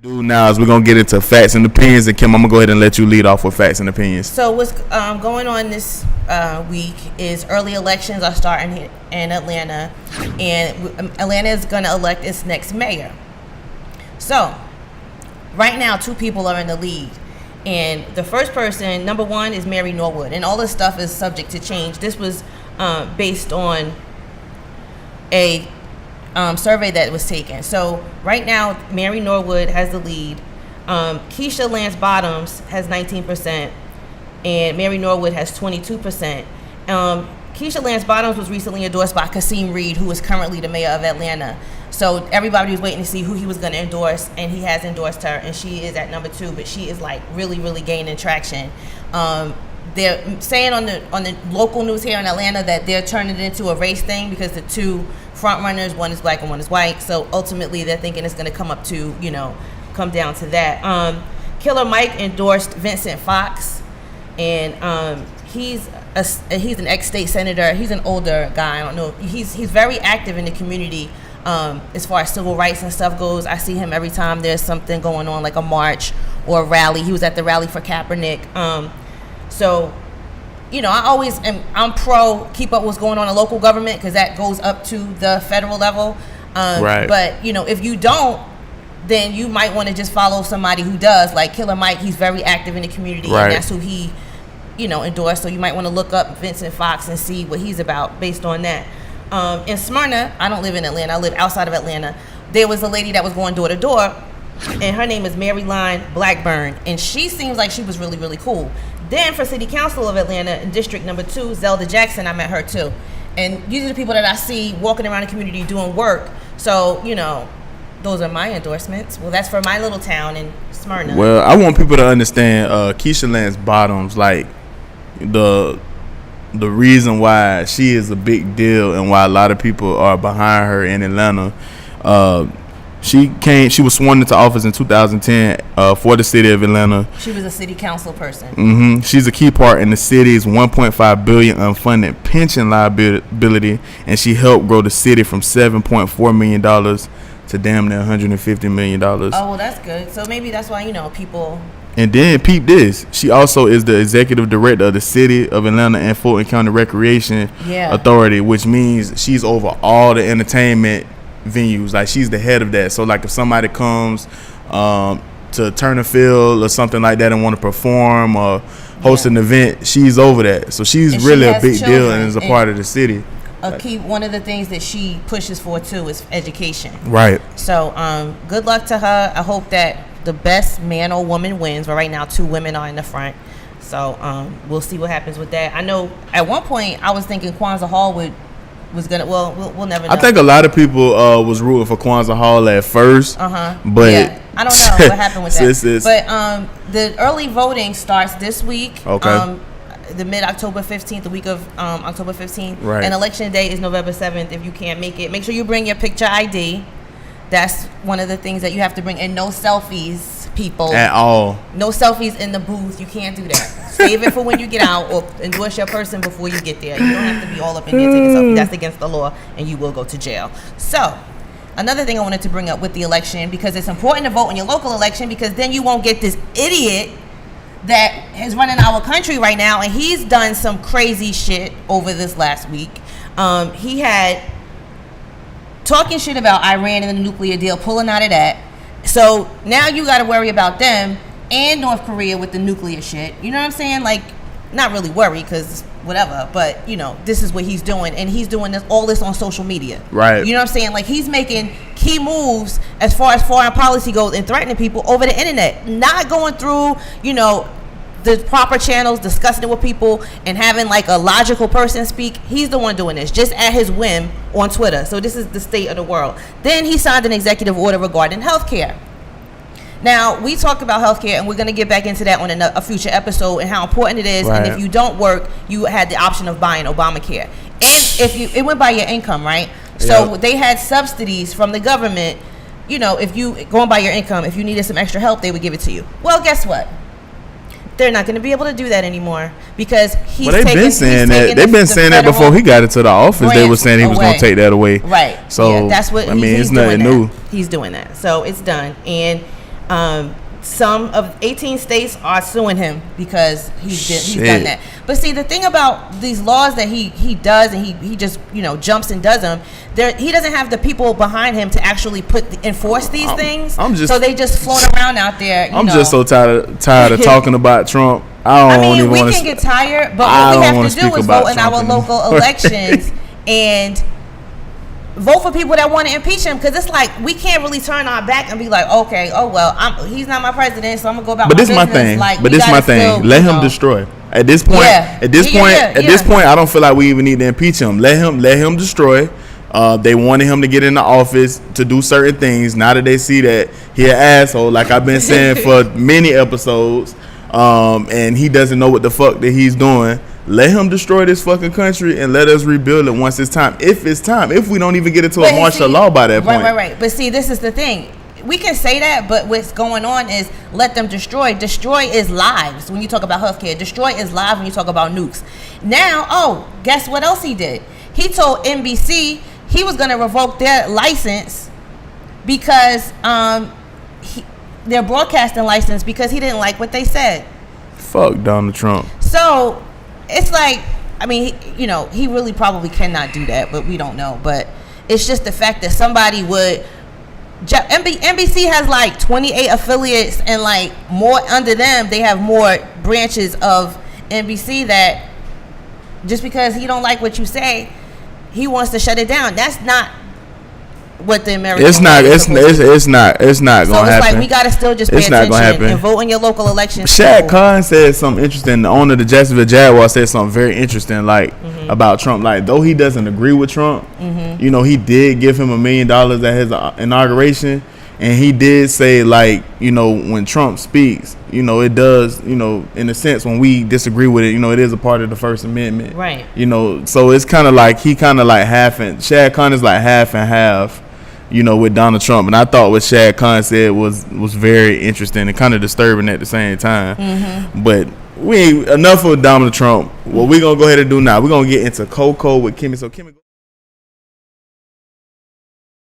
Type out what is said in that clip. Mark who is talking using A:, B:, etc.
A: Do now is we're gonna get into facts and opinions, and Kim, I'm gonna go ahead and let you lead off with facts and opinions.
B: So what's going on this week is early elections are starting here in Atlanta, and Atlanta is going to elect its next mayor. So right now, two people are in the lead, and the first person, number one, is Mary Norwood, and all this stuff is subject to change. This was based on a survey that was taken. So right now, Mary Norwood has the lead. Keisha Lance Bottoms has 19%, and Mary Norwood has 22%. Keisha Lance Bottoms was recently endorsed by Kasim Reed, who is currently the mayor of Atlanta. So everybody was waiting to see who he was going to endorse, and he has endorsed her, and she is at number 2, but she is like really, really gaining traction. They're saying on the local news here in Atlanta that they're turning it into a race thing because the two front runners, one is black and one is white. So ultimately, they're thinking it's going to come down to that. Killer Mike endorsed Vincent Fox, and he's an ex-state senator. He's an older guy. I don't know. He's very active in the community as far as civil rights and stuff goes. I see him every time there's something going on, like a march or a rally. He was at the rally for Kaepernick. So, I'm pro keep up what's going on in local government because that goes up to the federal level.
A: Right.
B: But, if you don't, then you might want to just follow somebody who does. Like Killer Mike, he's very active in the community,
A: right,
B: and that's who he, endorsed. So you might want to look up Vincent Fox and see what he's about based on that. In Smyrna, I don't live in Atlanta. I live outside of Atlanta. There was a lady that was going door to door, and her name is Maryline Blackburn, and she seems like she was really, really cool. Then for City Council of Atlanta in District Number 2, Zelda Jackson, I met her too. And these are the people that I see walking around the community doing work. So, those are my endorsements. Well, that's for my little town in Smyrna.
A: Well, I want people to understand Keisha Lance Bottoms, like the reason why she is a big deal and why a lot of people are behind her in Atlanta. She was sworn into office in 2010 for the city of Atlanta.
B: She was a city council person.
A: She's a key part in the city's $1.5 billion unfunded pension liability, and she helped grow the city from $7.4 million to damn near $150 million.
B: Oh, well, that's good. So maybe that's why, people...
A: And then peep this. She also is the executive director of the City of Atlanta and Fulton County Recreation Authority, which means she's over all the entertainment venues. Like, she's the head of that. So like if somebody comes to turn a field or something like that and want to perform or host an event, she's over that. So she's really a big deal and is a part of the city.
B: One of the things that she pushes for too is education.
A: Right.
B: So good luck to her. I hope that the best man or woman wins, but right now 2 women are in the front. So we'll see what happens with that. I know at one point I was thinking Kwanzaa Hall was gonna. Well, we'll never know.
A: I think a lot of people was rooting for Kwanzaa Hall at first.
B: But
A: I
B: don't know what happened with that. But the early voting starts this week.
A: Okay.
B: The mid-October 15th, the week of October 15th.
A: Right.
B: And election day is November 7th. If you can't make it, make sure you bring your picture ID. That's one of the things that you have to bring. And no selfies, people.
A: At all.
B: No selfies in the booth. You can't do that. Save it for when you get out, or endorse your person before you get there. You don't have to be all up in there taking selfies. That's against the law, and you will go to jail. So, another thing I wanted to bring up with the election, because it's important to vote in your local election, because then you won't get this idiot that is running our country right now, and he's done some crazy shit over this last week. He had talking shit about Iran and the nuclear deal, pulling out of that. So now you got to worry about them and North Korea with the nuclear shit. You know what I'm saying? Like, not really worry because whatever, but this is what he's doing, and he's doing all this on social media.
A: Right.
B: You know what I'm saying? Like, he's making key moves as far as foreign policy goes and threatening people over the internet, not going through, the proper channels, discussing it with people and having like a logical person speak. He's the one doing this just at his whim on Twitter. So this is the state of the world. Then he signed an executive order regarding healthcare. Now, we talked about healthcare, and we're going to get back into that on a future episode and how important it is.
A: Right.
B: And if you don't work, you had the option of buying Obamacare. And it went by your income, right? So they had subsidies from the government. If you going by your income, if you needed some extra help, they would give it to you. Well, guess what? They're not going to be able to do that anymore because he's
A: they've been saying that. They've been saying that before he got into the office. They were saying he was going to take that away.
B: Right.
A: So
B: that's what.
A: it's nothing new.
B: He's doing that. So it's done. And Some of 18 states are suing him because he's done that. But see, the thing about these laws that he does, and he just jumps and does them, he doesn't have the people behind him to actually enforce these things. So they just float around out there.
A: I'm just so tired of talking about Trump. I mean,
B: we can get tired, but what we have to do is vote in our local elections and vote for people that want to impeach him, because it's like we can't really turn our back and be like, okay, oh well, he's not my president, so I'm gonna go about.
A: But this is my thing. Let him destroy. At this point, at this point, I don't feel like we even need to impeach him. Let him destroy. They wanted him to get into office to do certain things. Now that they see that he an asshole, like I've been saying for many episodes, and he doesn't know what the fuck that he's doing. Let him destroy this fucking country and let us rebuild it once it's time. If it's time. If we don't even get into a martial law by that point.
B: Right. But see, this is the thing. We can say that, but what's going on is let them destroy. Destroy is lives when you talk about healthcare. Destroy is live when you talk about nukes. Now, guess what else he did? He told NBC he was going to revoke their license because their broadcasting license, because he didn't like what they said.
A: Fuck Donald Trump.
B: So it's like, I mean, he really probably cannot do that, but we don't know. But it's just the fact that somebody would. NBC has like 28 affiliates, and like more under them, they have more branches of NBC, that just because he don't like what you say, he wants to shut it down. That's not what the American. It's not
A: gonna happen.
B: So it's like we gotta still just pay attention and vote in your local elections.
A: Shad Khan said something interesting. The owner of the Jacksonville Jaguars said something very interesting, like about Trump. Like, though he doesn't agree with Trump, he did give him $1 million at his inauguration, and he did say, like, when Trump speaks, it does, in a sense, when we disagree with it, it is a part of the First Amendment,
B: right?
A: So it's kind of like Shad Khan is like half and half. With Donald Trump. And I thought what Shad Khan said was very interesting and kind of disturbing at the same time. But we ain't enough of Donald Trump. What we gonna go ahead and do now, we're gonna get into Cocoa with Kymmy. So Kymmy.